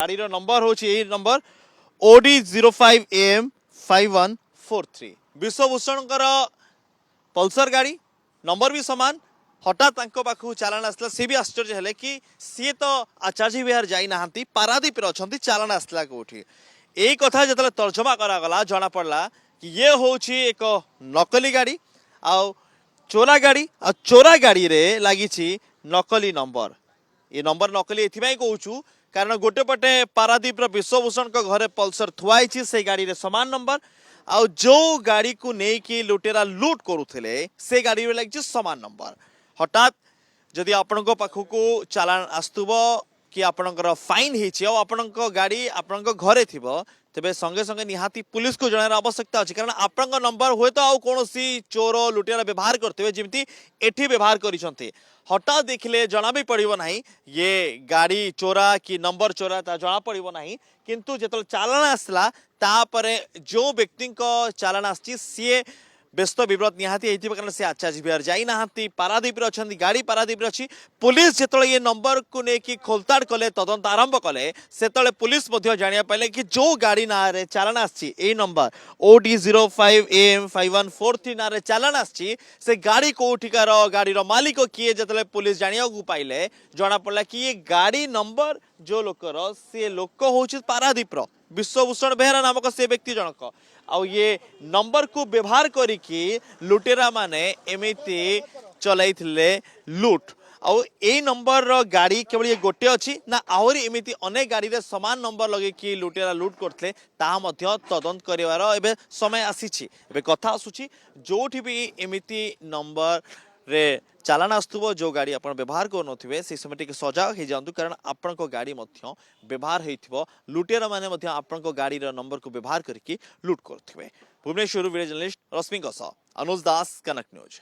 गाड़ी नंबर हूँ यही नंबर OD05AM5143 विश्वभूषण पल्सर गाड़ी नंबर भी सामान हठात पाखु चालान आसला सी भी आश्चर्य है कि सी तो आचार्य विहार जाना पारादीप अच्छा चालान आसला कौटी यही कथा जो तर्जमा करागला जना पड़ा कि ये हूँ एक नकली गाड़ी आउ चोरा गाड़ी आ चोरा गाड़ी रे लगी नकली नंबर ये नंबर नकली ये कहूँ कारण गोटे पटे पारादीप विश्वभूषण घरे पल्सर थुआई से गाड़ी रे समान नंबर आउ जो गाड़ी को लेकिन लुटेरा लुट करुले से गाड़ी रे लगी समान नंबर हठात जदि आपण पाखक चालान आसुव कि आपणकर फाइन हो गाड़ी आपण घरे थी तेरे संगे संगे निहाती पुलिस को जनार आवश्यकता अच्छी कारण आपण नंबर हुए तो कौन चोर लुटेरा व्यवहार करते जमी एठी व्यवहार करते हठात देखिले जना भी पड़ो ना ये गाड़ी चोरा कि नंबर चोरा ता जना पड़ो ना किंतु जो चालान आसला तापरे जो व्यक्ति चालान आसी सी व्यस्त विव्रत निहाती कारण से आचार्य विहार जाना पारादीप अच्छा गाड़ी पारादीप अच्छी पुलिस जो ये नंबर को लेकिन खोलताड़ कले तदंत आरंभ कले से पुलिस जाना पाइले कि जो गाड़ी ना रे चालान आसी नंबर OD05AM5143 ना रे चालान आसी से गाड़ी कौटिकार गाड़ी मालिक किए जो पुलिस जाना पाइले जना पड़ा कि ये गाड़ी नंबर जो लोकर सी लोक हूँ पारादीप विश्वभूषण बेहरा नामक से व्यक्ति जनक आउ ये नंबर को व्यवहार करिकी लुटेरा माने एमिति चलैथिले लुट आउ ए नंबर रो गाड़ी केवल ये गोटे अच्छी ना आहरी एमिति अनेक गाड़ी रे समान नंबर लगे कि लुटेरा लुट करते ताहा मध्य तदंत करिवार एबे समय आसीछि एबे कथा आसुछि जोठी भी एमिति नंबर रे चालान आसुव जो गाड़ी आप व्यवहार करें से समय टे सजग हो जातु कारण आपण गाड़ी व्यवहार हो लुटेरा मैंने आपण गाड़ी नंबर को व्यवहार करके लुट करुवे। भुवनेश्वर वीडियो जर्नलिस्ट रश्मि अनुज दास कनक न्यूज।